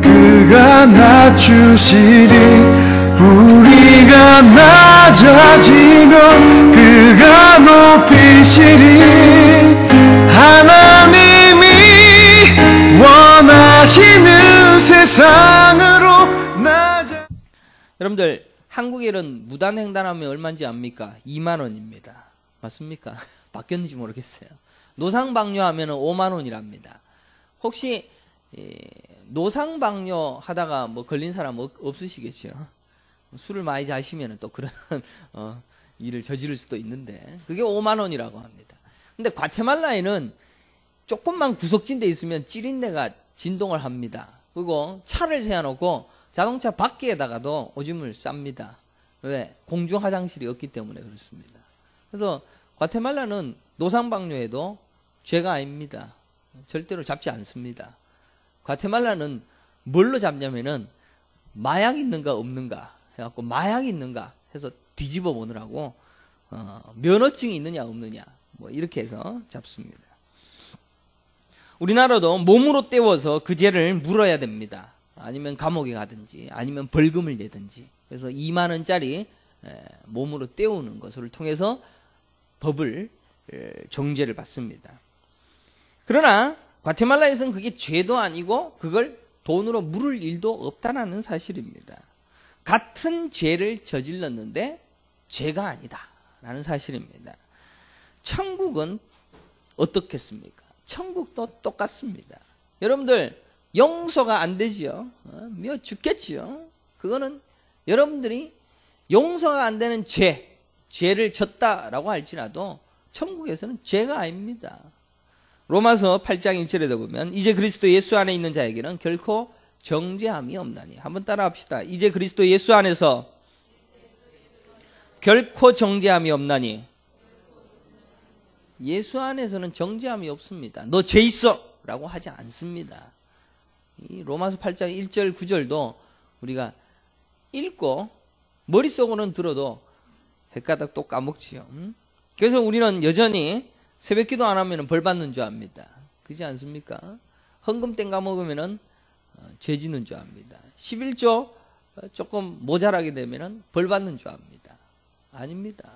그가 낮추시리. 우리가 낮아지면 그가 높이시리. 하나님이 원하시는 세상으로 낮아. 여러분들 한국에는 무단횡단하면 얼마인지 압니까? 2만 원입니다. 맞습니까? 바뀌었는지 모르겠어요. 노상방뇨하면 5만 원이랍니다. 혹시 노상방뇨 하다가 뭐 걸린 사람 없으시겠죠? 술을 많이 자시면 또 그런 일을 저지를 수도 있는데 그게 5만 원이라고 합니다. 근데 과테말라에는 조금만 구석진 데 있으면 찌린내가 진동을 합니다. 그리고 차를 세워놓고 자동차 밖에다가도 오줌을 쌉니다. 왜? 공중 화장실이 없기 때문에 그렇습니다. 그래서 과테말라는 노상방뇨에도 죄가 아닙니다. 절대로 잡지 않습니다. 과테말라는 뭘로 잡냐면은 마약 있는가 없는가 해갖고 마약 있는가 해서 뒤집어 보느라고 면허증이 있느냐 없느냐 뭐 이렇게 해서 잡습니다. 우리나라도 몸으로 때워서 그 죄를 물어야 됩니다. 아니면 감옥에 가든지 아니면 벌금을 내든지. 그래서 2만 원짜리 몸으로 때우는 것을 통해서 법을 정죄를 받습니다. 그러나 과테말라에서는 그게 죄도 아니고 그걸 돈으로 물을 일도 없다는 사실입니다. 같은 죄를 저질렀는데 죄가 아니다라는 사실입니다. 천국은 어떻겠습니까? 천국도 똑같습니다. 여러분들 용서가 안 되지요. 미워 죽겠지요. 그거는 여러분들이 용서가 안 되는 죄를 졌다라고 할지라도 천국에서는 죄가 아닙니다. 로마서 8장 1절에도 보면 이제 그리스도 예수 안에 있는 자에게는 결코 정죄함이 없나니. 한번 따라 합시다. 이제 그리스도 예수 안에서 결코 정죄함이 없나니. 예수 안에서는 정죄함이 없습니다. 너 죄 있어 라고 하지 않습니다. 이 로마서 8장 1절 9절도 우리가 읽고 머릿속으로는 들어도 헷가닥 또 까먹지요. 그래서 우리는 여전히 새벽기도 안 하면 벌 받는 줄 압니다. 그렇지 않습니까? 헌금 땡 까먹으면 죄 지는 줄 압니다. 11조 조금 모자라게 되면 벌 받는 줄 압니다. 아닙니다.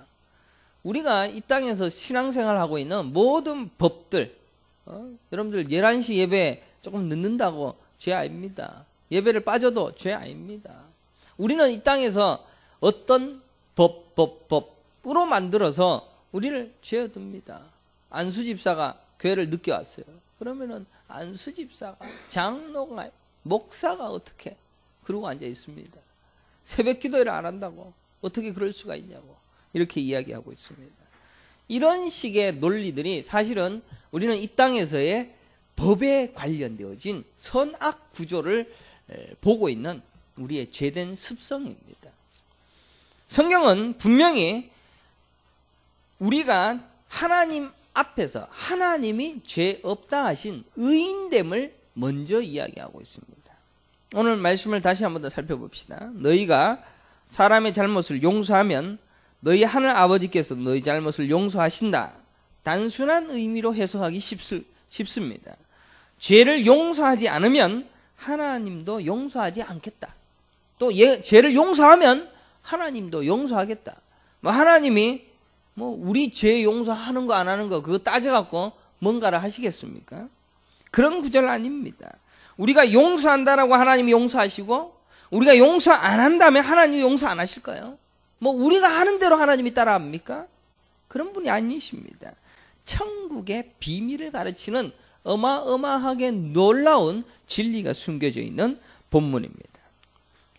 우리가 이 땅에서 신앙생활하고 있는 모든 법들, 여러분들 11시 예배 조금 늦는다고 죄 아닙니다. 예배를 빠져도 죄 아닙니다. 우리는 이 땅에서 어떤 법으로 만들어서 우리를 죄에 듭니다. 안수집사가 교회를 늦게 왔어요. 그러면은 안수집사가, 장로가, 목사가 어떻게 그러고 앉아 있습니다. 새벽 기도를 안 한다고 어떻게 그럴 수가 있냐고 이렇게 이야기하고 있습니다. 이런 식의 논리들이 사실은 우리는 이 땅에서의 법에 관련되어진 선악 구조를 보고 있는 우리의 죄된 습성입니다. 성경은 분명히 우리가 하나님 앞에서 하나님이 죄 없다 하신 의인됨을 먼저 이야기하고 있습니다. 오늘 말씀을 다시 한번 더 살펴봅시다. 너희가 사람의 잘못을 용서하면 너희 하늘 아버지께서 너희 잘못을 용서하신다. 단순한 의미로 해석하기 쉽습니다. 죄를 용서하지 않으면 하나님도 용서하지 않겠다. 또 죄를 용서하면 하나님도 용서하겠다. 하나님이 우리 죄 용서하는 거 안 하는 거 그거 따져갖고 뭔가를 하시겠습니까? 그런 구절 아닙니다. 우리가 용서한다라고 하나님이 용서하시고 우리가 용서 안 한다면 하나님이 용서 안 하실까요? 우리가 하는 대로 하나님이 따라합니까? 그런 분이 아니십니다. 천국의 비밀을 가르치는 어마어마하게 놀라운 진리가 숨겨져 있는 본문입니다.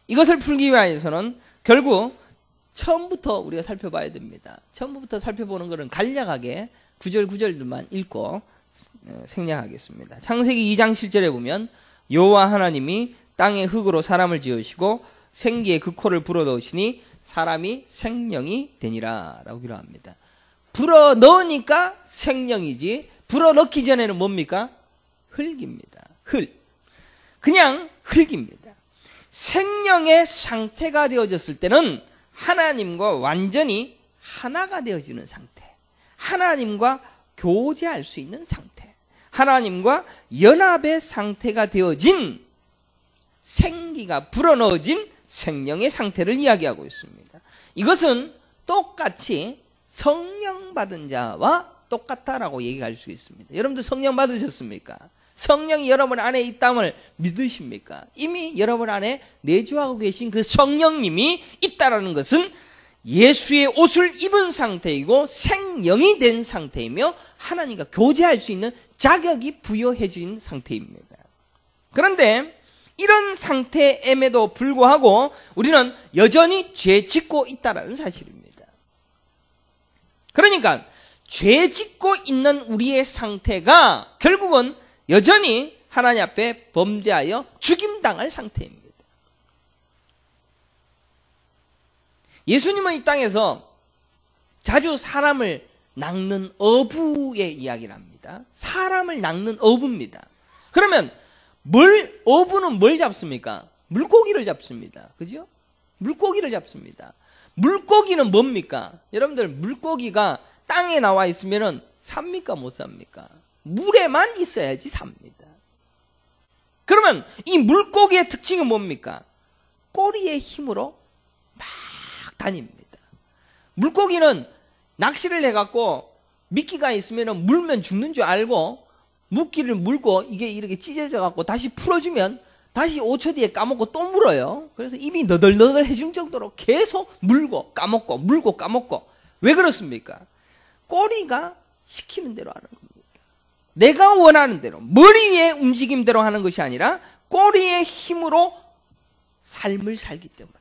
이것을 풀기 위해서는 결국 처음부터 우리가 살펴봐야 됩니다. 처음부터 살펴보는 것은 간략하게 구절들만 읽고 생략하겠습니다. 창세기 2장 7절에 보면 여호와 하나님이 땅의 흙으로 사람을 지으시고 생기에 그 코를 불어넣으시니 사람이 생명이 되니라 라고 기록합니다. 불어넣으니까 생명이지 불어넣기 전에는 뭡니까? 흙입니다. 흙. 그냥 흙입니다. 생명의 상태가 되어졌을 때는 하나님과 완전히 하나가 되어지는 상태. 하나님과 교제할 수 있는 상태. 하나님과 연합의 상태가 되어진 생기가 불어넣어진 생명의 상태를 이야기하고 있습니다. 이것은 똑같이 성령 받은 자와 똑같다라고 얘기할 수 있습니다. 여러분들 성령 받으셨습니까? 성령이 여러분 안에 있다을 믿으십니까? 이미 여러분 안에 내주하고 계신 그 성령님이 있다라는 것은 예수의 옷을 입은 상태이고 생령이 된 상태이며 하나님과 교제할 수 있는 자격이 부여해진 상태입니다. 그런데 이런 상태임에도 불구하고 우리는 여전히 죄 짓고 있다는 사실입니다. 그러니까 죄 짓고 있는 우리의 상태가 결국은 여전히 하나님 앞에 범죄하여 죽임당할 상태입니다. 예수님은 이 땅에서 자주 사람을 낚는 어부의 이야기를 합니다. 사람을 낚는 어부입니다. 그러면 어부는 뭘 잡습니까? 물고기를 잡습니다. 그죠? 물고기를 잡습니다. 물고기는 뭡니까? 여러분들 물고기가 땅에 나와 있으면 삽니까? 못 삽니까? 물에만 있어야지 삽니다. 그러면 이 물고기의 특징은 뭡니까? 꼬리의 힘으로 막 다닙니다. 물고기는 낚시를 해갖고 미끼가 있으면 물면 죽는 줄 알고 물기를 물고 이게 이렇게 찢어져 갖고 다시 풀어주면 다시 5초 뒤에 까먹고 또 물어요. 그래서 입이 너덜너덜해질 정도로 계속 물고 까먹고 물고 까먹고. 왜 그렇습니까? 꼬리가 시키는 대로 하는 겁니다. 내가 원하는 대로 머리의 움직임대로 하는 것이 아니라 꼬리의 힘으로 삶을 살기 때문에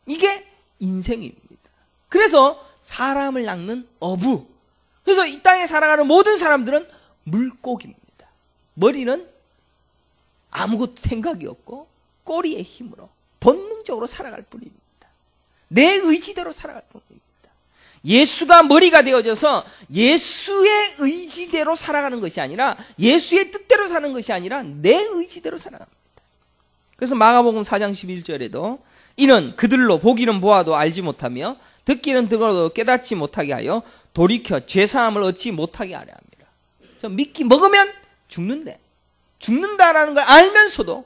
이게 인생입니다. 그래서 사람을 낚는 어부. 그래서 이 땅에 살아가는 모든 사람들은 물고기입니다. 머리는 아무것도 생각이 없고 꼬리의 힘으로 본능적으로 살아갈 뿐입니다. 내 의지대로 살아갈 뿐입니다. 예수가 머리가 되어져서 예수의 의지대로 살아가는 것이 아니라 예수의 뜻대로 사는 것이 아니라 내 의지대로 살아갑니다. 그래서 마가복음 4장 11절에도 이는 그들로 보기는 보아도 알지 못하며 듣기는 들어도 깨닫지 못하게 하여 돌이켜 죄사함을 얻지 못하게 하려 합니다. 저 미끼 먹으면 죽는다라는 걸 알면서도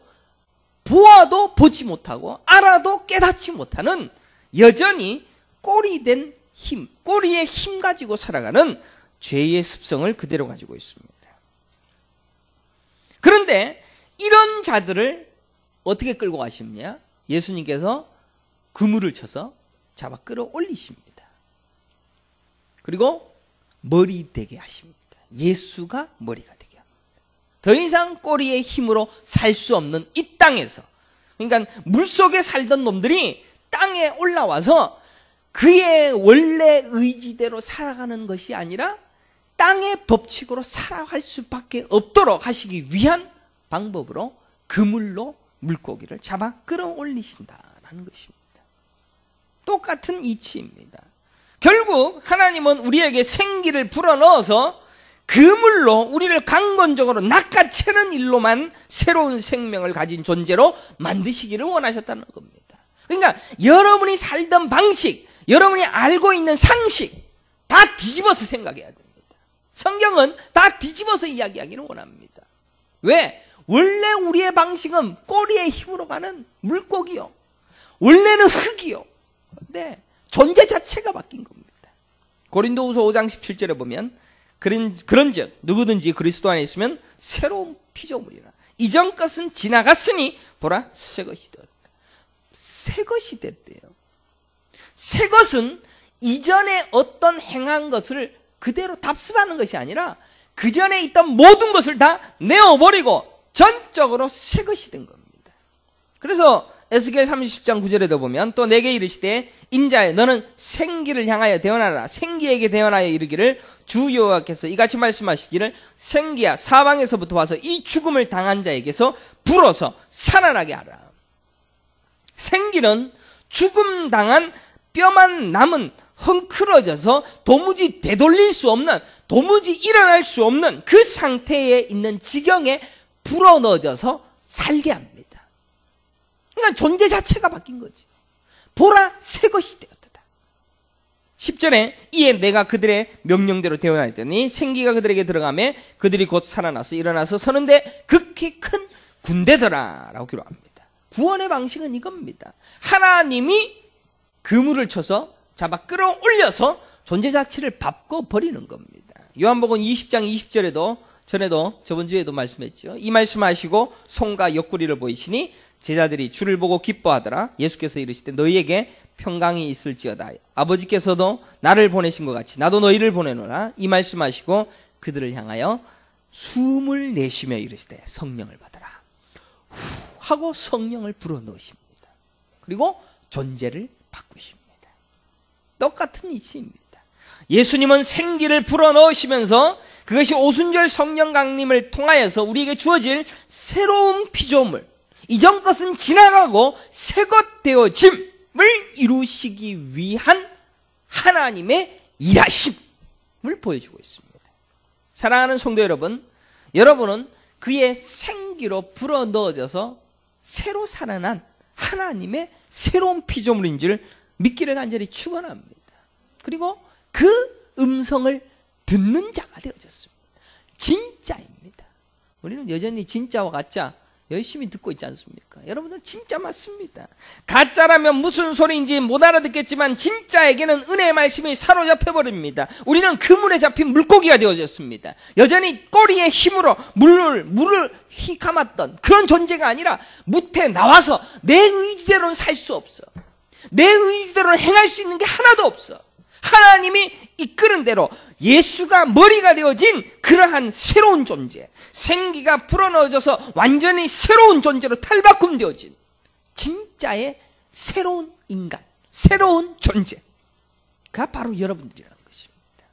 보아도 보지 못하고 알아도 깨닫지 못하는 여전히 꼬리된 힘, 꼬리의 힘 가지고 살아가는 죄의 습성을 그대로 가지고 있습니다. 그런데 이런 자들을 어떻게 끌고 가십니까? 예수님께서 그물을 쳐서 잡아 끌어올리십니다. 그리고 머리 되게 하십니다. 예수가 머리가 되게 합니다. 더 이상 꼬리의 힘으로 살 수 없는 이 땅에서, 그러니까 물속에 살던 놈들이 땅에 올라와서 그의 원래 의지대로 살아가는 것이 아니라 땅의 법칙으로 살아갈 수밖에 없도록 하시기 위한 방법으로 그물로 물고기를 잡아 끌어올리신다라는 것입니다. 똑같은 이치입니다. 결국 하나님은 우리에게 생기를 불어넣어서 그물로 우리를 강건적으로 낚아채는 일로만 새로운 생명을 가진 존재로 만드시기를 원하셨다는 겁니다. 그러니까 여러분이 살던 방식, 여러분이 알고 있는 상식 다 뒤집어서 생각해야 됩니다. 성경은 다 뒤집어서 이야기하기를 원합니다. 왜? 원래 우리의 방식은 꼬리의 힘으로 가는 물고기요. 원래는 흙이요. 근데 존재 자체가 바뀐 겁니다. 고린도후서 5장 17절에 보면 그런즉 누구든지 그리스도 안에 있으면 새로운 피조물이라. 이전 것은 지나갔으니 보라 새 것이 되었다. 새 것이 됐대요. 새 것은 이전에 어떤 행한 것을 그대로 답습하는 것이 아니라 그 전에 있던 모든 것을 다 내어버리고 전적으로 새 것이 된 겁니다. 그래서 에스겔 30장 9절에도 보면 또 내게 이르시되 인자여 너는 생기를 향하여 대언하라. 생기에게 대언하여 이르기를 주 여호와께서 이같이 말씀하시기를 생기야 사방에서부터 와서 이 죽음을 당한 자에게서 불어서 살아나게 하라. 생기는 죽음 당한 뼈만 남은 헝클어져서 도무지 되돌릴 수 없는, 도무지 일어날 수 없는 그 상태에 있는 지경에 불어넣어져서 살게 합니다. 그러니까 존재 자체가 바뀐 거지. 보라 새 것이 되었다. 10절에 이에 내가 그들의 명령대로 대언하였더니 생기가 그들에게 들어가매 그들이 곧 살아나서 일어나서 서는데 극히 큰 군대더라 라고 기록합니다. 구원의 방식은 이겁니다. 하나님이 그물을 쳐서 잡아 끌어올려서 존재 자체를 바꿔버리는 겁니다. 요한복음 20장 20절에도 전에도 저번 주에도 말씀했죠. 이 말씀하시고 손과 옆구리를 보이시니 제자들이 주를 보고 기뻐하더라. 예수께서 이르시되 너희에게 평강이 있을지어다. 아버지께서도 나를 보내신 것 같이 나도 너희를 보내노라. 이 말씀하시고 그들을 향하여 숨을 내쉬며 이르시되 성령을 받아라. 후 하고 성령을 불어넣으십니다. 그리고 존재를 바꾸십니다. 똑같은 이치입니다. 예수님은 생기를 불어넣으시면서 그것이 오순절 성령 강림을 통하여서 우리에게 주어질 새로운 피조물, 이전 것은 지나가고 새것 되어짐을 이루시기 위한 하나님의 일하심을 보여주고 있습니다. 사랑하는 성도 여러분, 여러분은 그의 생기로 불어넣어져서 새로 살아난 하나님의 새로운 피조물인 줄 믿기를 간절히 축원합니다. 그리고 그 음성을 듣는 자가 되어졌습니다. 진짜입니다. 우리는 여전히 진짜와 가짜 열심히 듣고 있지 않습니까? 여러분들 진짜 맞습니다. 가짜라면 무슨 소리인지 못 알아듣겠지만 진짜에게는 은혜의 말씀이 사로잡혀 버립니다. 우리는 그물에 잡힌 물고기가 되어졌습니다. 여전히 꼬리의 힘으로 물을 휘감았던 그런 존재가 아니라 무태 나와서 내 의지대로는 살 수 없어. 내 의지대로는 행할 수 있는 게 하나도 없어. 하나님이 이끄는 대로 예수가 머리가 되어진 그러한 새로운 존재, 생기가 불어넣어져서 완전히 새로운 존재로 탈바꿈되어진 진짜의 새로운 인간, 새로운 존재가 바로 여러분들이라는 것입니다.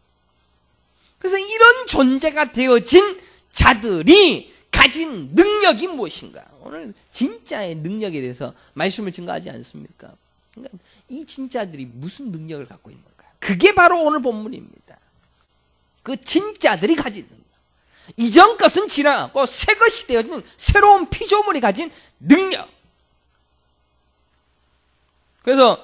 그래서 이런 존재가 되어진 자들이 가진 능력이 무엇인가? 오늘 진짜의 능력에 대해서 말씀을 증거하지 않습니까? 그러니까 이 진짜들이 무슨 능력을 갖고 있는 거예요? 그게 바로 오늘 본문입니다. 그 진짜들이 가진 능력. 이전 것은 지나가고 새 것이 되어진 새로운 피조물이 가진 능력. 그래서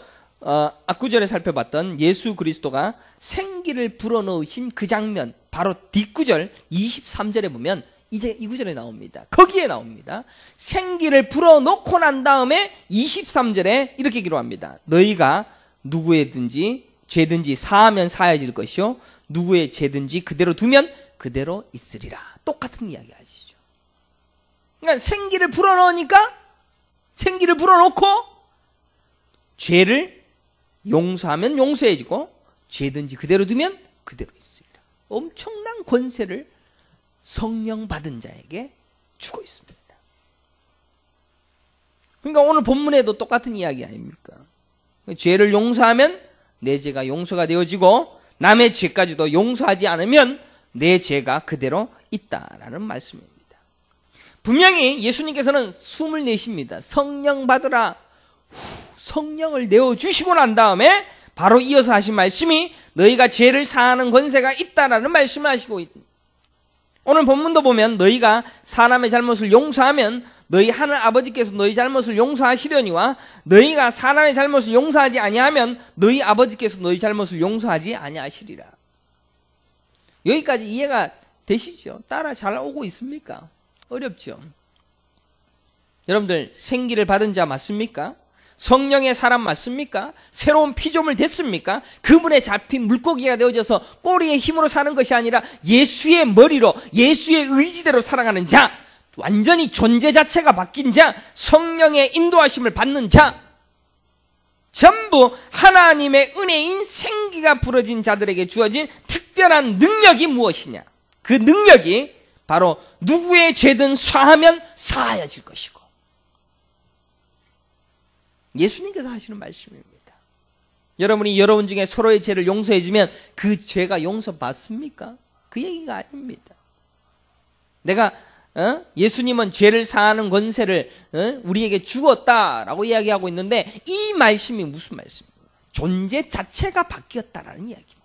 앞구절에 살펴봤던 예수 그리스도가 생기를 불어넣으신 그 장면, 바로 뒷구절 23절에 보면 이제 이 구절에 나옵니다. 거기에 나옵니다. 생기를 불어넣고 난 다음에 23절에 이렇게 기록합니다. 너희가 누구에든지 죄든지 사하면 사해질 것이요 누구의 죄든지 그대로 두면 그대로 있으리라. 똑같은 이야기 하시죠. 그러니까 생기를 불어넣으니까 생기를 불어넣고 죄를 용서하면 용서해지고 죄든지 그대로 두면 그대로 있으리라. 엄청난 권세를 성령 받은 자에게 주고 있습니다. 그러니까 오늘 본문에도 똑같은 이야기 아닙니까? 죄를 용서하면 내 죄가 용서가 되어지고 남의 죄까지도 용서하지 않으면 내 죄가 그대로 있다라는 말씀입니다. 분명히 예수님께서는 숨을 내쉽니다. 성령 받으라. 성령을 내어주시고 난 다음에 바로 이어서 하신 말씀이 너희가 죄를 사하는 권세가 있다라는 말씀을 하시고 있습니다. 오늘 본문도 보면 너희가 사람의 잘못을 용서하면 너희 하늘 아버지께서 너희 잘못을 용서하시려니와 너희가 사람의 잘못을 용서하지 아니하면 너희 아버지께서 너희 잘못을 용서하지 아니하시리라. 여기까지 이해가 되시죠? 따라 잘 오고 있습니까? 어렵죠? 여러분들 생기를 받은 자 맞습니까? 성령의 사람 맞습니까? 새로운 피조물 됐습니까? 그분에 잡힌 물고기가 되어져서 꼬리의 힘으로 사는 것이 아니라 예수의 머리로 예수의 의지대로 살아가는 자, 완전히 존재 자체가 바뀐 자, 성령의 인도하심을 받는 자, 전부 하나님의 은혜인 생기가 부러진 자들에게 주어진 특별한 능력이 무엇이냐? 그 능력이 바로 누구의 죄든 사하면 사하여질 것이고, 예수님께서 하시는 말씀입니다. 여러분이 여러분 중에 서로의 죄를 용서해주면 그 죄가 용서받습니까? 그 얘기가 아닙니다. 내가 예수님은 죄를 사하는 권세를 우리에게 주었다라고 이야기하고 있는데 이 말씀이 무슨 말씀입니까? 존재 자체가 바뀌었다라는 이야기입니다.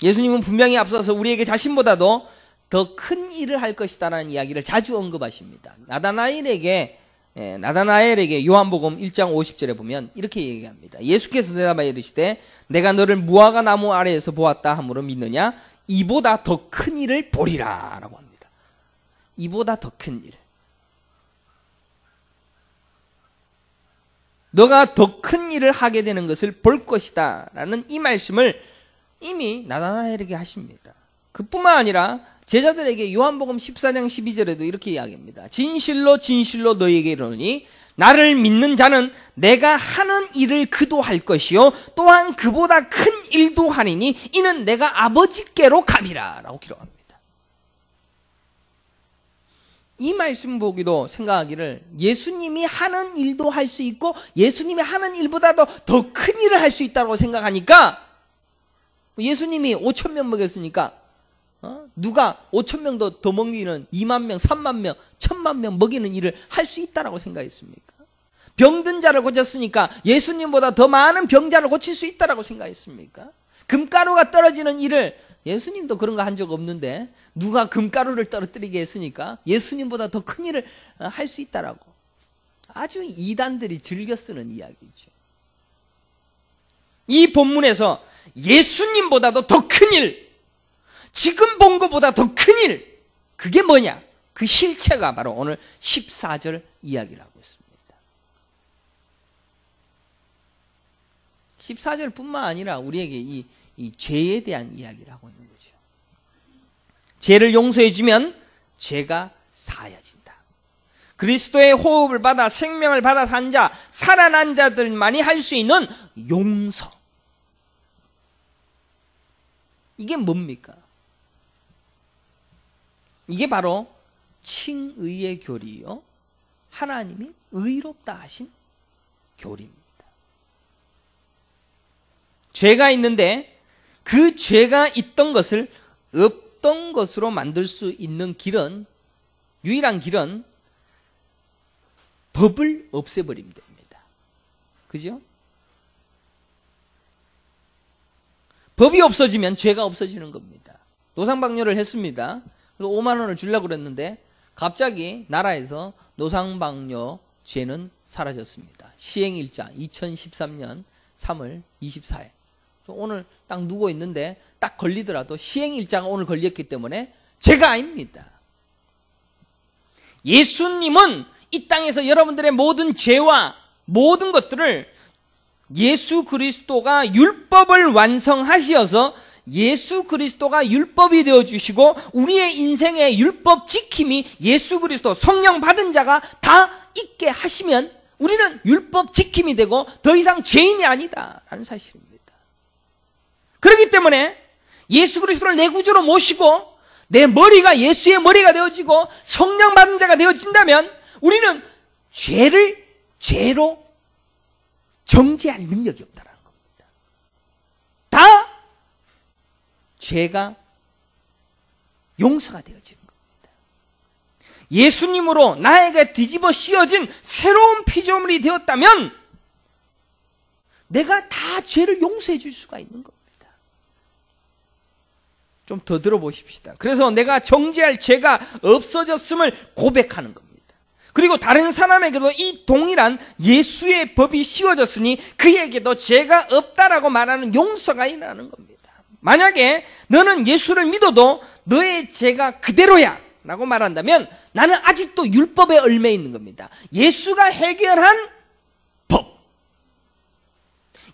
예수님은 분명히 앞서서 우리에게 자신보다도 더 큰 일을 할 것이다라는 이야기를 자주 언급하십니다. 나다나엘에게 나다나엘에게 요한복음 1장 50절에 보면 이렇게 얘기합니다. 예수께서 대답하여 이르시되 내가 너를 무화과 나무 아래에서 보았다 하므로 믿느냐? 이보다 더 큰 일을 보리라 라고 합니다. 이보다 더 큰 일. 너가 더 큰 일을 하게 되는 것을 볼 것이다 라는 이 말씀을 이미 나다나엘에게 하십니다. 그뿐만 아니라 제자들에게 요한복음 14장 12절에도 이렇게 이야기합니다. 진실로 진실로 너희에게 이르노니 나를 믿는 자는 내가 하는 일을 그도 할 것이요 또한 그보다 큰 일도 하리니 이는 내가 아버지께로 가리라 라고 기록합니다. 이 말씀 보기도 생각하기를 예수님이 하는 일도 할 수 있고 예수님이 하는 일보다도 더 큰 일을 할 수 있다고 생각하니까 예수님이 5,000명 먹였으니까 누가 5,000명 더 먹이는 2만 명, 3만 명, 1,000만 명 먹이는 일을 할 수 있다라고 생각했습니까? 병든 자를 고쳤으니까 예수님보다 더 많은 병자를 고칠 수 있다라고 생각했습니까? 금가루가 떨어지는 일을 예수님도 그런 거 한 적 없는데 누가 금가루를 떨어뜨리게 했으니까 예수님보다 더 큰 일을 할 수 있다라고. 아주 이단들이 즐겨 쓰는 이야기죠. 이 본문에서 예수님보다도 더 큰 일, 지금 본 것보다 더 큰 일, 그게 뭐냐? 그 실체가 바로 오늘 14절 이야기를 하고 있습니다. 14절뿐만 아니라 우리에게 이 죄에 대한 이야기를 하고 있는 거죠. 죄를 용서해 주면 죄가 사여진다. 그리스도의 호흡을 받아 생명을 받아 산 자, 살아난 자들만이 할 수 있는 용서. 이게 뭡니까? 이게 바로 칭의의 교리요, 하나님이 의롭다 하신 교리입니다. 죄가 있는데 그 죄가 있던 것을 없던 것으로 만들 수 있는 길은, 유일한 길은 법을 없애버리면 됩니다. 그죠? 법이 없어지면 죄가 없어지는 겁니다. 노상방뇨를 했습니다. 그래서 5만 원을 주려고 그랬는데 갑자기 나라에서 노상방뇨 죄는 사라졌습니다. 시행일자 2013년 3월 24일. 오늘 딱 누워 있는데 딱 걸리더라도 시행일자가 오늘 걸렸기 때문에 죄가 아닙니다. 예수님은 이 땅에서 여러분들의 모든 죄와 모든 것들을 예수 그리스도가 율법을 완성하시어서 예수 그리스도가 율법이 되어주시고 우리의 인생의 율법 지킴이 예수 그리스도 성령 받은 자가 다 있게 하시면 우리는 율법 지킴이 되고 더 이상 죄인이 아니다라는 사실입니다. 그렇기 때문에 예수 그리스도를 내 구주로 모시고 내 머리가 예수의 머리가 되어지고 성령 받은 자가 되어진다면 우리는 죄를 죄로 정죄할 능력이 없다는 겁니다. 다 죄가 용서가 되어지는 겁니다. 예수님으로 나에게 뒤집어 씌워진 새로운 피조물이 되었다면 내가 다 죄를 용서해 줄 수가 있는 겁니다. 좀 더 들어보십시다. 그래서 내가 정죄할 죄가 없어졌음을 고백하는 겁니다. 그리고 다른 사람에게도 이 동일한 예수의 법이 씌워졌으니 그에게도 죄가 없다라고 말하는 용서가 일어나는 겁니다. 만약에 너는 예수를 믿어도 너의 죄가 그대로야 라고 말한다면 나는 아직도 율법에 얽매 있는 겁니다. 예수가 해결한 법,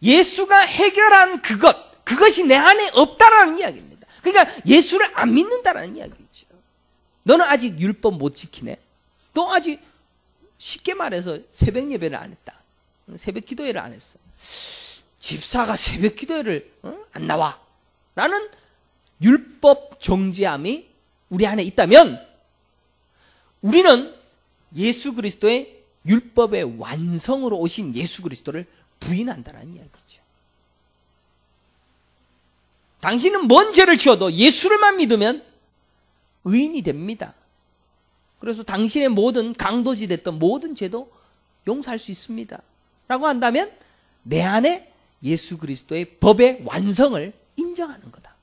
예수가 해결한 그것이 내 안에 없다라는 이야기입니다. 그러니까 예수를 안 믿는다라는 이야기죠. 너는 아직 율법 못 지키네. 너 아직 쉽게 말해서 새벽 예배를 안 했다. 새벽 기도회를 안 했어. 집사가 새벽 기도회를 안 나와. 라는 율법 정죄함이 우리 안에 있다면 우리는 예수 그리스도의 율법의 완성으로 오신 예수 그리스도를 부인한다는 이야기죠. 당신은 뭔 죄를 지어도 예수를만 믿으면 의인이 됩니다. 그래서 당신의 모든 강도지 됐던 모든 죄도 용서할 수 있습니다. 라고 한다면 내 안에 예수 그리스도의 법의 완성을 인정하는 거다.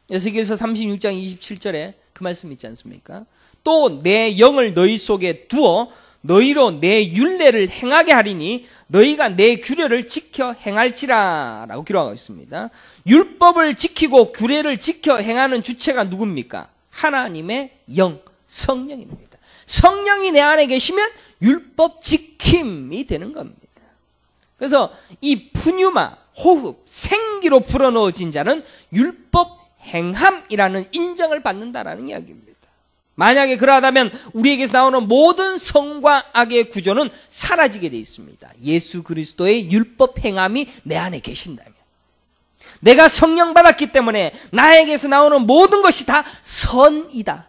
에스겔서 36장 27절에 그 그 말씀 있지 않습니까? 또 내 영을 너희 속에 두어 너희로 내 율례를 행하게 하리니 너희가 내 규례를 지켜 행할지라 라고 기록하고 있습니다. 율법을 지키고 규례를 지켜 행하는 주체가 누굽니까? 하나님의 영, 성령입니다. 성령이 내 안에 계시면 율법 지킴이 되는 겁니다. 그래서 이 푸뉴마, 호흡, 생기로 불어넣어진 자는 율법 행함이라는 인정을 받는다라는 이야기입니다. 만약에 그러하다면 우리에게서 나오는 모든 성과 악의 구조는 사라지게 되어 있습니다. 예수 그리스도의 율법 행함이 내 안에 계신다면, 내가 성령 받았기 때문에 나에게서 나오는 모든 것이 다 선이다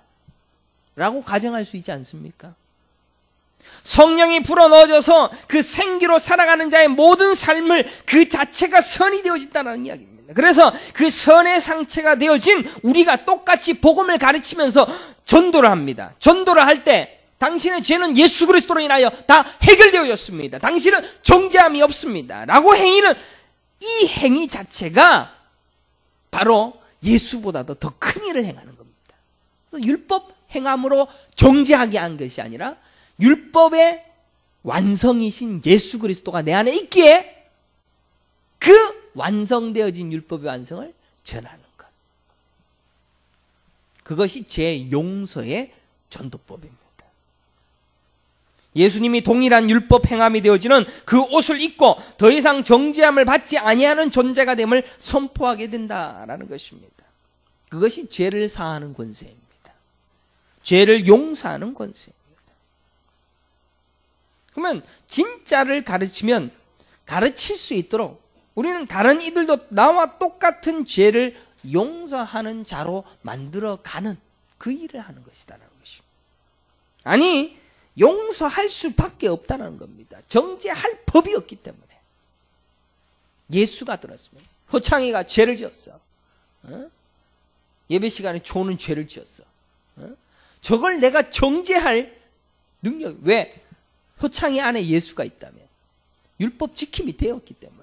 라고 가정할 수 있지 않습니까? 성령이 불어넣어져서 그 생기로 살아가는 자의 모든 삶을 그 자체가 선이 되어진다는 이야기입니다. 그래서 그 선의 상체가 되어진 우리가 똑같이 복음을 가르치면서 전도를 합니다. 전도를 할 때 당신의 죄는 예수 그리스도로 인하여 다 해결되어졌습니다. 당신은 정죄함이 없습니다 라고 행위는, 이 행위 자체가 바로 예수보다도 더 큰 일을 행하는 겁니다. 그래서 율법 행함으로 정죄하게 한 것이 아니라 율법의 완성이신 예수 그리스도가 내 안에 있기에 그 완성되어진 율법의 완성을 전하는 것. 그것이 제 용서의 전도법입니다. 예수님이 동일한 율법 행함이 되어지는 그 옷을 입고 더 이상 정죄함을 받지 아니하는 존재가 됨을 선포하게 된다라는 것입니다. 그것이 죄를 사하는 권세입니다. 죄를 용서하는 권세입니다. 그러면 진짜를 가르치면 가르칠 수 있도록 우리는 다른 이들도 나와 똑같은 죄를 용서하는 자로 만들어가는 그 일을 하는 것이다라는 것입니다. 아니, 용서할 수밖에 없다는 겁니다. 정죄할 법이 없기 때문에. 예수가 들었습니다. 호창이가 죄를 지었어. 예배 시간에 조는 죄를 지었어. 저걸 내가 정죄할 능력, 왜? 호창이 안에 예수가 있다면, 율법 지킴이 되었기 때문에.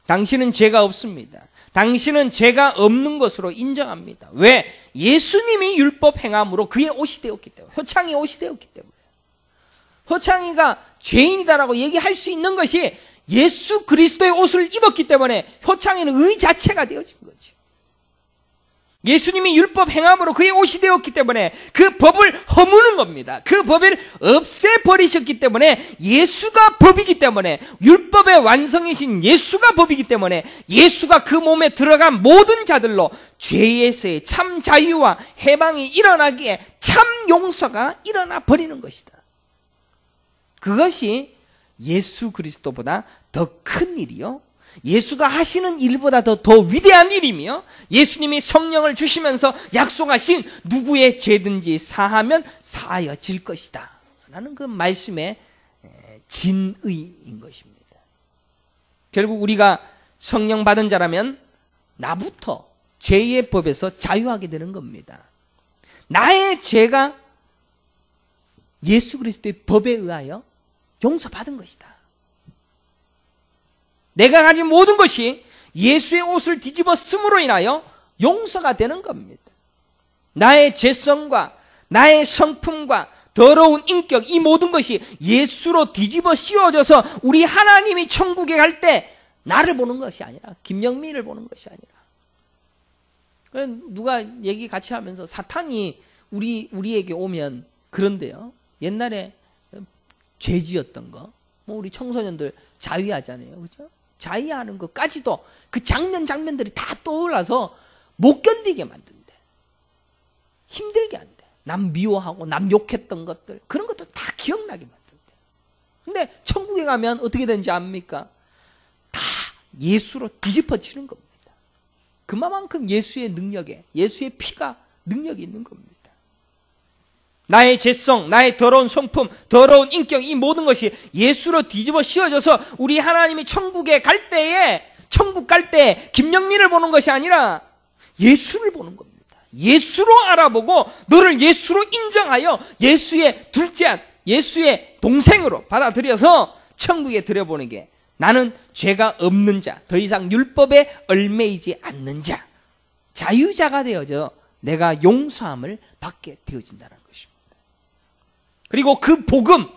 당신은 죄가 없습니다. 당신은 죄가 없는 것으로 인정합니다. 왜? 예수님이 율법 행함으로 그의 옷이 되었기 때문에, 호창이의 옷이 되었기 때문에. 호창이가 죄인이다라고 얘기할 수 있는 것이 예수 그리스도의 옷을 입었기 때문에 호창이는 의 자체가 되어진 거죠. 예수님이 율법 행함으로 그의 옷이 되었기 때문에 그 법을 허무는 겁니다. 그 법을 없애버리셨기 때문에, 예수가 법이기 때문에, 율법의 완성이신 예수가 법이기 때문에 예수가 그 몸에 들어간 모든 자들로 죄에서의 참 자유와 해방이 일어나기에 참 용서가 일어나 버리는 것이다. 그것이 예수 그리스도보다 더 큰 일이요, 예수가 하시는 일보다 더 위대한 일이며, 예수님이 성령을 주시면서 약속하신 누구의 죄든지 사하면 사하여질 것이다 라는 그 말씀의 진의인 것입니다. 결국 우리가 성령 받은 자라면 나부터 죄의 법에서 자유하게 되는 겁니다. 나의 죄가 예수 그리스도의 법에 의하여 용서받은 것이다. 내가 가진 모든 것이 예수의 옷을 뒤집어 쓴으로 인하여 용서가 되는 겁니다. 나의 죄성과 나의 성품과 더러운 인격, 이 모든 것이 예수로 뒤집어 씌워져서 우리 하나님이 천국에 갈 때 나를 보는 것이 아니라 김영민을 보는 것이 아니라, 누가 얘기 같이 하면서 사탄이 우리에게 오면 그런데요, 옛날에 죄 지었던 거, 뭐 우리 청소년들 자위하잖아요, 그죠? 자위하는 것까지도 그 장면들이 다 떠올라서 못 견디게 만든대. 힘들게 한대. 남 미워하고 남 욕했던 것들, 그런 것도 다 기억나게 만든대. 근데 천국에 가면 어떻게 되는지 압니까? 다 예수로 뒤집어지는 겁니다. 그만큼 예수의 능력에, 예수의 피가 능력이 있는 겁니다. 나의 죄성, 나의 더러운 성품, 더러운 인격, 이 모든 것이 예수로 뒤집어 씌워져서 우리 하나님이 천국에 갈 때에, 천국 갈 때 김영민을 보는 것이 아니라 예수를 보는 겁니다. 예수로 알아보고 너를 예수로 인정하여 예수의 둘째 아들, 예수의 동생으로 받아들여서 천국에 들여보는 게, 나는 죄가 없는 자, 더 이상 율법에 얽매이지 않는 자, 자유자가 되어져 내가 용서함을 받게 되어진다는 것입니다. 그리고 그 복음,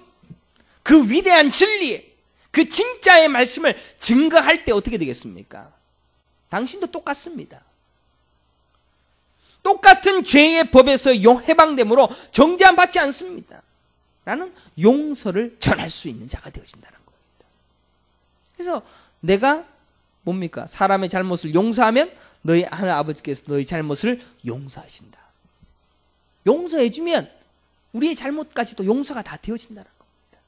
그 위대한 진리, 그 진짜의 말씀을 증거할 때 어떻게 되겠습니까? 당신도 똑같습니다. 똑같은 죄의 법에서 해방됨으로 정죄함 받지 않습니다. 라는 용서를 전할 수 있는 자가 되어진다는 겁니다. 그래서 내가 뭡니까? 사람의 잘못을 용서하면 너희 하늘 아버지께서 너희 잘못을 용서하신다. 용서해주면 우리의 잘못까지도 용서가 다 되어진다는 겁니다.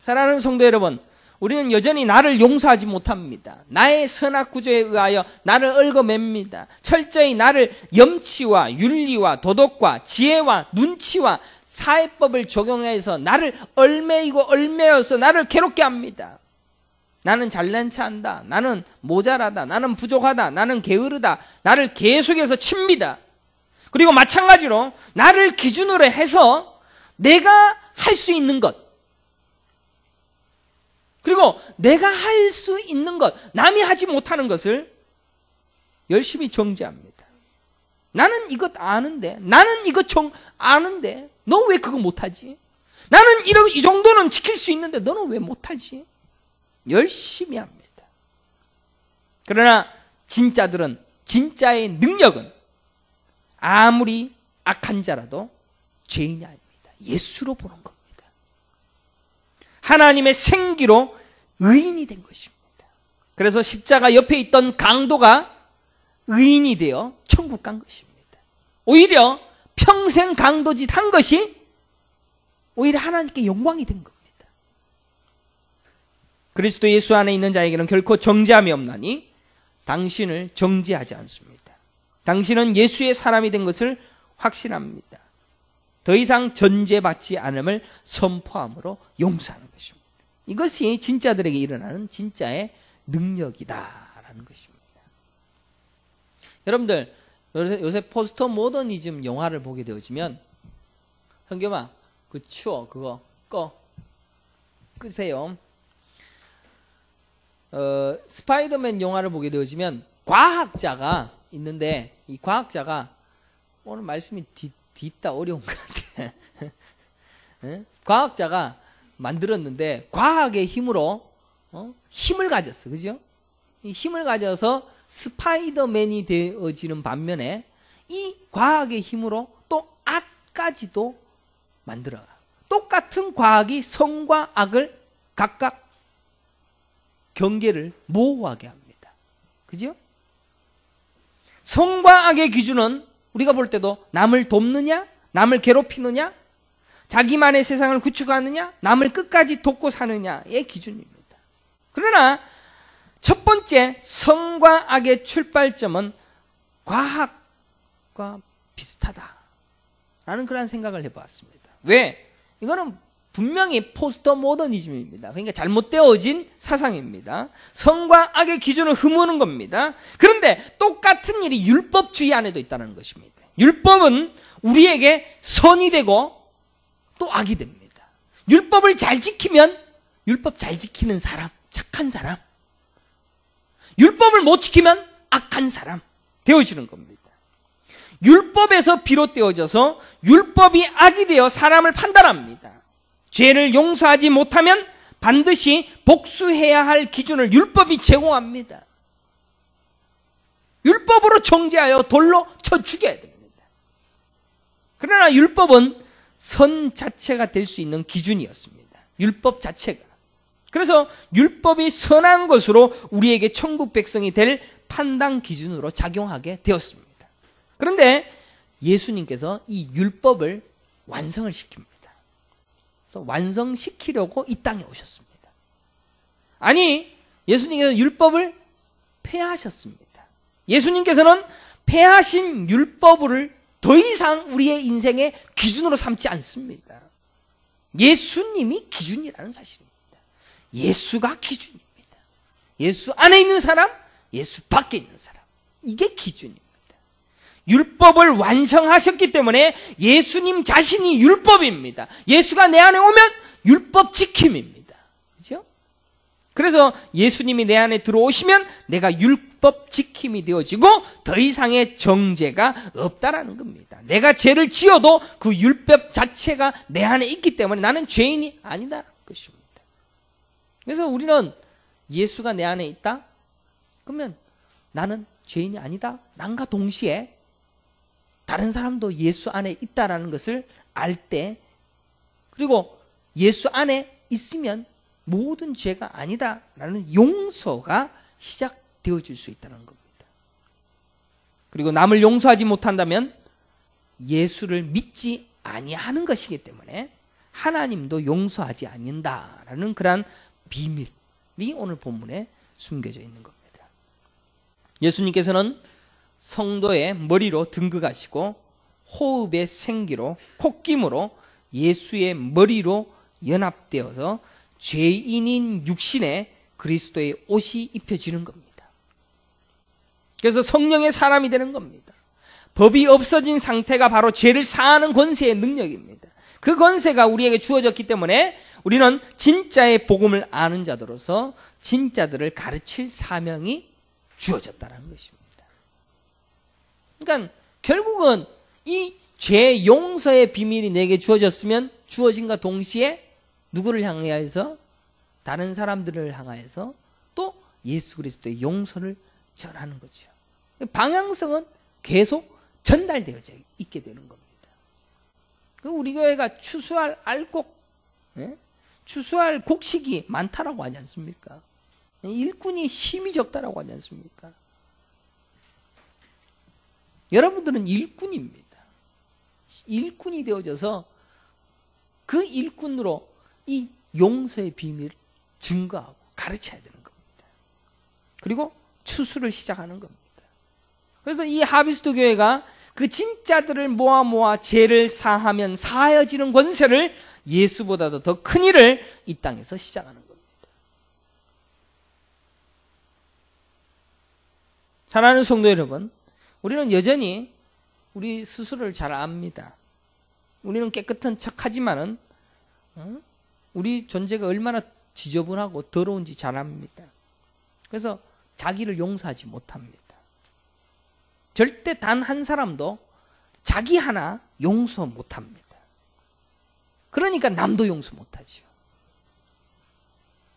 사랑하는 성도 여러분, 우리는 여전히 나를 용서하지 못합니다. 나의 선악 구조에 의하여 나를 얽어맵니다. 철저히 나를 염치와 윤리와 도덕과 지혜와 눈치와 사회법을 적용해서 나를 얽매여서 나를 괴롭게 합니다. 나는 잘난 체한다. 나는 모자라다. 나는 부족하다. 나는 게으르다. 나를 계속해서 칩니다. 그리고 마찬가지로 나를 기준으로 해서 내가 할 수 있는 것, 그리고 내가 할 수 있는 것, 남이 하지 못하는 것을 열심히 정죄합니다. 나는 이것 아는데, 나는 이것 아는데 너 왜 그거 못하지? 나는 이 정도는 지킬 수 있는데 너는 왜 못하지? 열심히 합니다. 그러나 진짜들은, 진짜의 능력은 아무리 악한 자라도 죄인이 아닙니다. 예수로 보는 겁니다. 하나님의 생기로 의인이 된 것입니다. 그래서 십자가 옆에 있던 강도가 의인이 되어 천국 간 것입니다. 오히려 평생 강도짓 한 것이 오히려 하나님께 영광이 된 겁니다. 그리스도 예수 안에 있는 자에게는 결코 정죄함이 없나니 당신을 정죄하지 않습니다. 당신은 예수의 사람이 된 것을 확신합니다. 더 이상 전죄받지 않음을 선포함으로 용서하는 것입니다. 이것이 진짜들에게 일어나는 진짜의 능력이다라는 것입니다. 여러분들, 요새 포스트 모더니즘 영화를 보게 되어지면, 현겸아, 그 추워, 그거 끄세요. 스파이더맨 영화를 보게 되어지면 과학자가 있는데, 이 과학자가 오늘 말씀이 뒤따 어려운 것 같아. 과학자가 만들었는데 과학의 힘으로 힘을 가졌어, 그죠? 이 힘을 가져서 스파이더맨이 되어지는 반면에 이 과학의 힘으로 또 악까지도 만들어가. 똑같은 과학이 선과 악을 각각 경계를 모호하게 합니다. 그죠? 선과 악의 기준은 우리가 볼 때도 남을 돕느냐, 남을 괴롭히느냐, 자기만의 세상을 구축하느냐, 남을 끝까지 돕고 사느냐의 기준입니다. 그러나 첫 번째 선과 악의 출발점은 과학과 비슷하다라는 그런 생각을 해보았습니다. 왜? 이거는 분명히 포스트 모더니즘입니다. 그러니까 잘못되어진 사상입니다. 선과 악의 기준을 허무는 겁니다. 그런데 똑같은 일이 율법주의 안에도 있다는 것입니다. 율법은 우리에게 선이 되고 또 악이 됩니다. 율법을 잘 지키면 율법 잘 지키는 사람, 착한 사람, 율법을 못 지키면 악한 사람 되어지는 겁니다. 율법에서 비롯되어져서 율법이 악이 되어 사람을 판단합니다. 죄를 용서하지 못하면 반드시 복수해야 할 기준을 율법이 제공합니다. 율법으로 정죄하여 돌로 쳐 죽여야 됩니다. 그러나 율법은 선 자체가 될 수 있는 기준이었습니다. 율법 자체가. 그래서 율법이 선한 것으로 우리에게 천국 백성이 될 판단 기준으로 작용하게 되었습니다. 그런데 예수님께서 이 율법을 완성을 시킵니다. 그래서 완성시키려고 이 땅에 오셨습니다. 아니, 예수님께서 율법을 폐하셨습니다. 예수님께서는 폐하신 율법을 더 이상 우리의 인생의 기준으로 삼지 않습니다. 예수님이 기준이라는 사실입니다. 예수가 기준입니다. 예수 안에 있는 사람, 예수 밖에 있는 사람. 이게 기준입니다. 율법을 완성하셨기 때문에 예수님 자신이 율법입니다. 예수가 내 안에 오면 율법 지킴입니다. 그렇죠? 그래서 예수님이 내 안에 들어오시면 내가 율법 지킴이 되어지고 더 이상의 정죄가 없다라는 겁니다. 내가 죄를 지어도 그 율법 자체가 내 안에 있기 때문에 나는 죄인이 아니다라는 것입니다. 그래서 우리는 예수가 내 안에 있다? 그러면 나는 죄인이 아니다. 남과 동시에 다른 사람도 예수 안에 있다라는 것을 알 때, 그리고 예수 안에 있으면 모든 죄가 아니다라는 용서가 시작되어질 수 있다는 겁니다. 그리고 남을 용서하지 못한다면 예수를 믿지 아니하는 것이기 때문에 하나님도 용서하지 않는다라는 그러한 비밀이 오늘 본문에 숨겨져 있는 겁니다. 예수님께서는 성도의 머리로 등극하시고 호흡의 생기로 콧김으로 예수의 머리로 연합되어서 죄인인 육신에 그리스도의 옷이 입혀지는 겁니다. 그래서 성령의 사람이 되는 겁니다. 법이 없어진 상태가 바로 죄를 사하는 권세의 능력입니다. 그 권세가 우리에게 주어졌기 때문에 우리는 진짜의 복음을 아는 자들로서 진짜들을 가르칠 사명이 주어졌다는 것입니다. 그러니까 결국은 이 죄 용서의 비밀이 내게 주어졌으면 주어진과 동시에 누구를 향하여서? 다른 사람들을 향하여서 또 예수 그리스도의 용서를 전하는 거죠. 방향성은 계속 전달되어져 있게 되는 겁니다. 우리 교회가 추수할 알곡, 추수할 곡식이 많다라고 하지 않습니까? 일꾼이 힘이 적다라고 하지 않습니까? 여러분들은 일꾼입니다. 일꾼이 되어져서 그 일꾼으로 이 용서의 비밀을 증거하고 가르쳐야 되는 겁니다. 그리고 추수를 시작하는 겁니다. 그래서 이 하비스트 교회가 그 진짜들을 모아 죄를 사하면 사하여지는 권세를 예수보다도 더 큰 일을 이 땅에서 시작하는 겁니다. 사랑하는 성도 여러분, 우리는 여전히 우리 스스로를 잘 압니다. 우리는 깨끗한 척하지만은 우리 존재가 얼마나 지저분하고 더러운지 잘 압니다. 그래서 자기를 용서하지 못합니다. 절대 단 한 사람도 자기 하나 용서 못합니다. 그러니까 남도 용서 못하죠.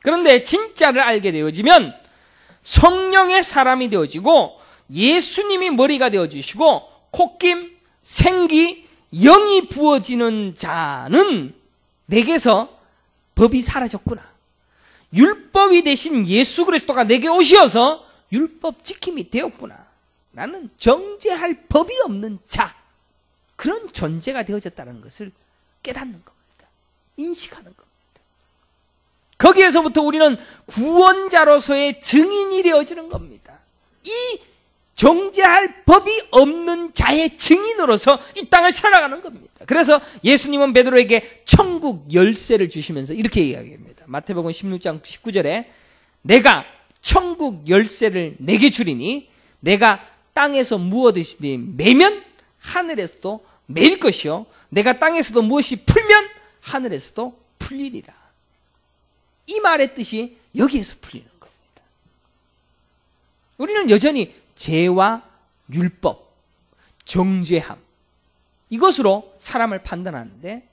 그런데 진짜를 알게 되어지면 성령의 사람이 되어지고 예수님이 머리가 되어주시고 콧김, 생기, 영이 부어지는 자는 내게서 법이 사라졌구나. 율법이 되신 예수 그리스도가 내게 오시어서 율법 지킴이 되었구나. 나는 정죄할 법이 없는 자, 그런 존재가 되어졌다는 것을 깨닫는 겁니다. 인식하는 겁니다. 거기에서부터 우리는 구원자로서의 증인이 되어지는 겁니다. 이 정죄할 법이 없는 자의 증인으로서 이 땅을 살아가는 겁니다. 그래서 예수님은 베드로에게 천국 열쇠를 주시면서 이렇게 이야기합니다. 마태복음 16장 19절에 내가 천국 열쇠를 내게 주리니 내가 땅에서 무엇이든지 매면 하늘에서도 매일 것이요 내가 땅에서도 무엇이 풀면 하늘에서도 풀리리라. 이 말의 뜻이 여기에서 풀리는 겁니다. 우리는 여전히 죄와 율법, 정죄함, 이것으로 사람을 판단하는데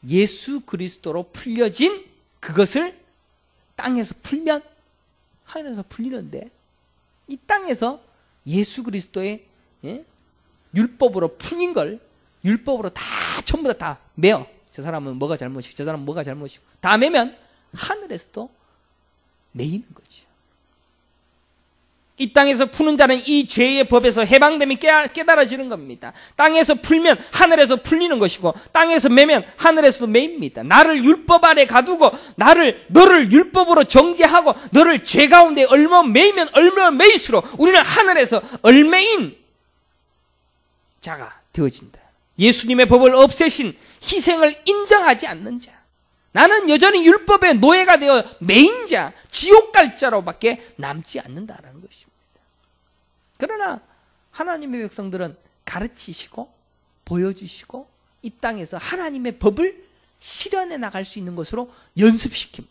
예수 그리스도로 풀려진 그것을 땅에서 풀면 하늘에서 풀리는데 이 땅에서 예수 그리스도의 율법으로 풀린 걸 율법으로 다 전부 다 매어. 저 사람은 뭐가 잘못이고 저 사람은 뭐가 잘못이고 다 매면 하늘에서도 매이는 거죠. 이 땅에서 푸는 자는 이 죄의 법에서 해방됨이 깨달아지는 겁니다. 땅에서 풀면 하늘에서 풀리는 것이고 땅에서 매면 하늘에서도 매입니다. 나를 율법 아래 가두고 너를 율법으로 정죄하고 너를 죄 가운데 얼마 매이면 얼마나 매일수록 우리는 하늘에서 얼매인 자가 되어진다. 예수님의 법을 없애신 희생을 인정하지 않는 자, 나는 여전히 율법의 노예가 되어 매인 자, 지옥 갈 자로밖에 남지 않는다라는 것입니다. 그러나 하나님의 백성들은 가르치시고 보여주시고 이 땅에서 하나님의 법을 실현해 나갈 수 있는 것으로 연습시킵니다.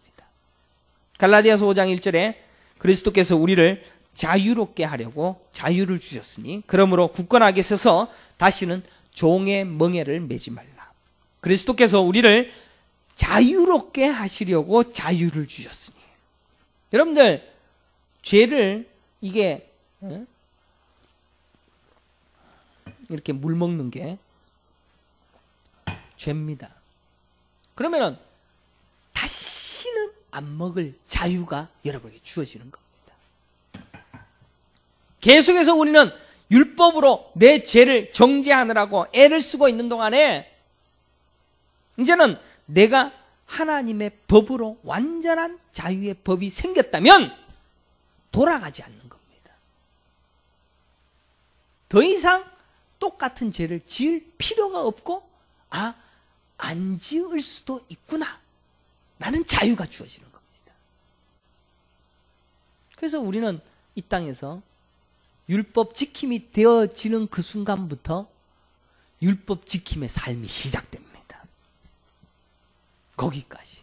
갈라디아서 5장 1절에 그리스도께서 우리를 자유롭게 하려고 자유를 주셨으니 그러므로 굳건하게 서서 다시는 종의 멍에를 매지 말라. 그리스도께서 우리를 자유롭게 하시려고 자유를 주셨으니. 여러분들 죄를 이게 이렇게 물 먹는 게 죄입니다. 그러면은 다시는 안 먹을 자유가 여러분에게 주어지는 겁니다. 계속해서 우리는 율법으로 내 죄를 정죄하느라고 애를 쓰고 있는 동안에 이제는 내가 하나님의 법으로 완전한 자유의 법이 생겼다면 돌아가지 않는 겁니다. 더 이상 똑같은 죄를 지을 필요가 없고 안 지을 수도 있구나 라는 자유가 주어지는 겁니다. 그래서 우리는 이 땅에서 율법 지킴이 되어지는 그 순간부터 율법 지킴의 삶이 시작됩니다. 거기까지.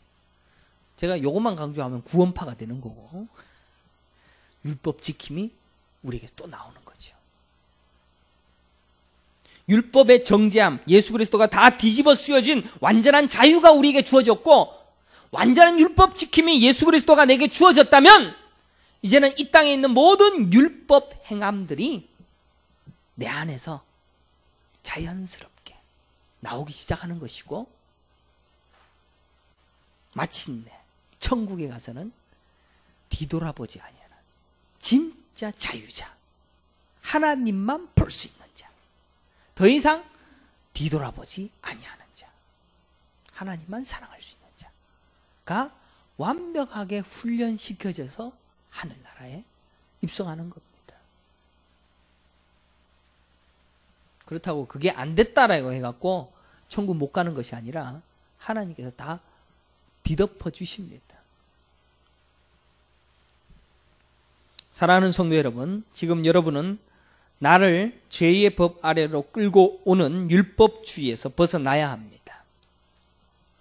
제가 요것만 강조하면 구원파가 되는 거고 율법 지킴이 우리에게 또 나오는 거죠. 율법의 정죄함, 예수 그리스도가 다 뒤집어 쓰여진 완전한 자유가 우리에게 주어졌고 완전한 율법 지킴이 예수 그리스도가 내게 주어졌다면 이제는 이 땅에 있는 모든 율법 행함들이 내 안에서 자연스럽게 나오기 시작하는 것이고 마침내 천국에 가서는 뒤돌아보지 아니하는 진짜 자유자, 하나님만 볼 수 있는 자, 더 이상 뒤돌아보지 아니하는 자, 하나님만 사랑할 수 있는 자가 완벽하게 훈련시켜져서 하늘나라에 입성하는 겁니다. 그렇다고 그게 안 됐다라고 해갖고 천국 못 가는 것이 아니라 하나님께서 다 뒤덮어 주십니다. 사랑하는 성도 여러분, 지금 여러분은 나를 죄의 법 아래로 끌고 오는 율법주의에서 벗어나야 합니다.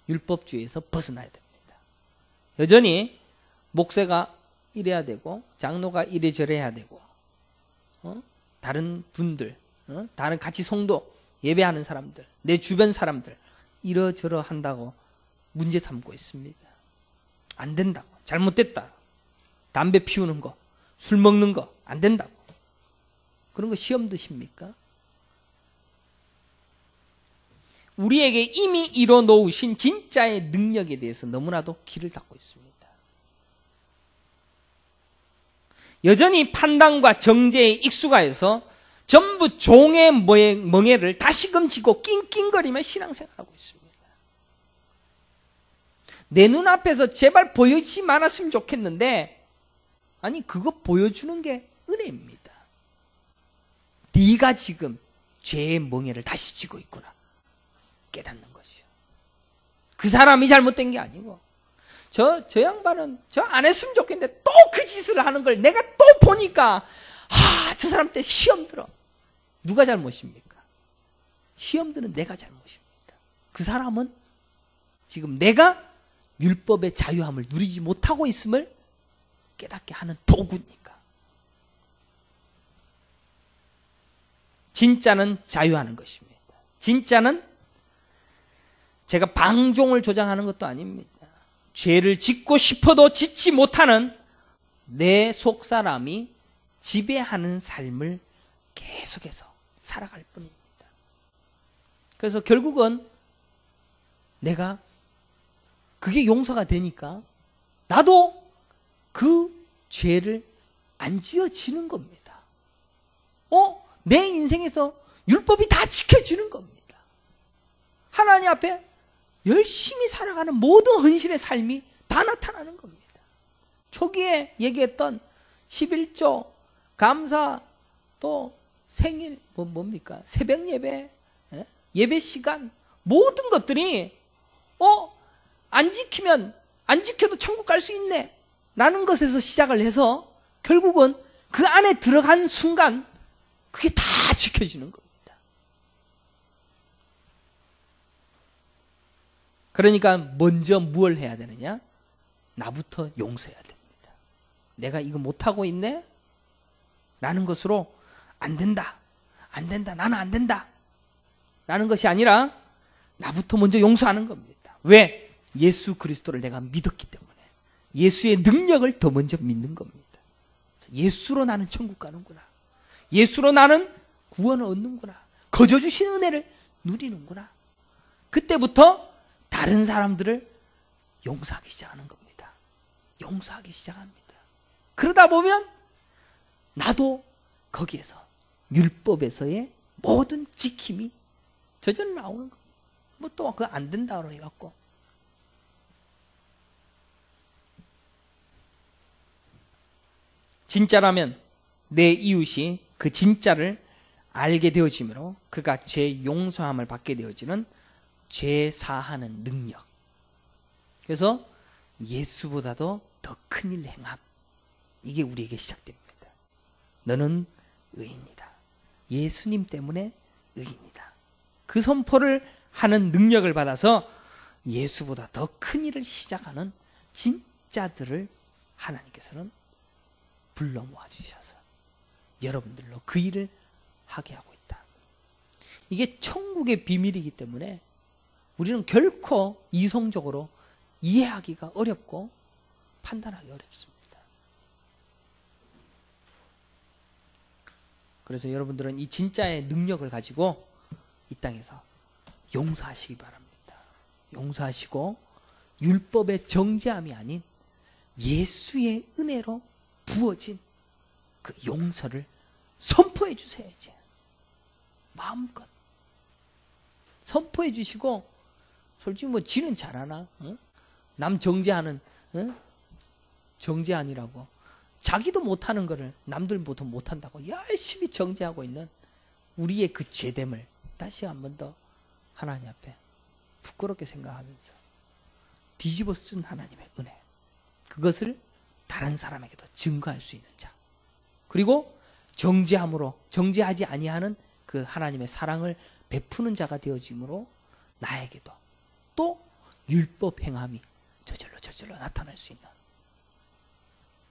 율법주의에서 벗어나야 됩니다. 여전히 목사가 이래야 되고 장로가 이래저래야 되고 다른 분들, 다른 같이 성도 예배하는 사람들, 내 주변 사람들 이러저러 한다고 문제 삼고 있습니다. 안 된다고, 잘못됐다, 담배 피우는 거, 술 먹는 거 안 된다고. 그런 거 시험 드십니까? 우리에게 이미 이뤄 놓으신 진짜의 능력에 대해서 너무나도 귀를 닫고 있습니다. 여전히 판단과 정죄에 익숙하여서 전부 종의 멍에를 다시금 지고 낑낑거리며 신앙생활하고 있습니다. 내 눈앞에서 제발 보여지지 말았으면 좋겠는데 아니 그거 보여주는 게 은혜입니다. 네가 지금 죄의 멍에를 다시 지고 있구나 깨닫는 것이요. 그 사람이 잘못된 게 아니고 저 양반은 저 안 했으면 좋겠는데 또 그 짓을 하는 걸 내가 또 보니까 저 사람 때 시험 들어. 누가 잘못입니까? 시험 드는 내가 잘못입니다. 그 사람은 지금 내가 율법의 자유함을 누리지 못하고 있음을 깨닫게 하는 도구니까. 진짜는 자유하는 것입니다. 진짜는 제가 방종을 조장하는 것도 아닙니다. 죄를 짓고 싶어도 짓지 못하는 내 속사람이 지배하는 삶을 계속해서 살아갈 뿐입니다. 그래서 결국은 내가 그게 용서가 되니까 나도 그 죄를 안 지어지는 겁니다. 내 인생에서 율법이 다 지켜지는 겁니다. 하나님 앞에 열심히 살아가는 모든 헌신의 삶이 다 나타나는 겁니다. 초기에 얘기했던 11조, 감사, 또 생일, 뭡니까? 새벽 예배, 예배 시간, 모든 것들이, 안 지켜도 천국 갈 수 있네. 라는 것에서 시작을 해서 결국은 그 안에 들어간 순간 그게 다 지켜지는 겁니다. 그러니까 먼저 무엇을 해야 되느냐? 나부터 용서해야 됩니다. 내가 이거 못하고 있네? 라는 것으로 안 된다, 안 된다, 나는 안 된다 라는 것이 아니라 나부터 먼저 용서하는 겁니다. 왜? 예수 그리스도를 내가 믿었기 때문에 예수의 능력을 더 먼저 믿는 겁니다. 예수로 나는 천국 가는구나, 예수로 나는 구원을 얻는구나, 거저 주신 은혜를 누리는구나. 그때부터 다른 사람들을 용서하기 시작하는 겁니다. 용서하기 시작합니다. 그러다 보면 나도 거기에서 율법에서의 모든 지킴이 저절로 나오는 겁니다. 뭐 또 그거 안 된다고 해갖고. 진짜라면 내 이웃이 그 진짜를 알게 되어지므로 그가 죄 용서함을 받게 되어지는 죄 사하는 능력. 그래서 예수보다도 더 큰일 행함, 이게 우리에게 시작됩니다. 너는 의인이다, 예수님 때문에 의인이다. 그 선포를 하는 능력을 받아서 예수보다 더 큰 일을 시작하는 진짜들을 하나님께서는 불러 모아주셔서 여러분들로 그 일을 하게 하고 있다. 이게 천국의 비밀이기 때문에 우리는 결코 이성적으로 이해하기가 어렵고 판단하기 어렵습니다. 그래서 여러분들은 이 진짜의 능력을 가지고 이 땅에서 용서하시기 바랍니다. 용서하시고 율법의 정죄함이 아닌 예수의 은혜로 부어진 그 용서를 선포해 주셔야지. 마음껏 선포해 주시고, 솔직히 뭐 지는 잘하나? 어? 남 정죄하는, 정죄 아니라고 자기도 못하는 거를 남들보다 못한다고 열심히 정죄하고 있는 우리의 그 죄됨을 다시 한 번 더 하나님 앞에 부끄럽게 생각하면서 뒤집어 쓴 하나님의 은혜, 그것을 다른 사람에게도 증거할 수 있는 자, 그리고 정죄함으로 정죄하지 아니하는 그 하나님의 사랑을 베푸는 자가 되어짐으로 나에게도 또 율법 행함이 저절로 나타날 수 있는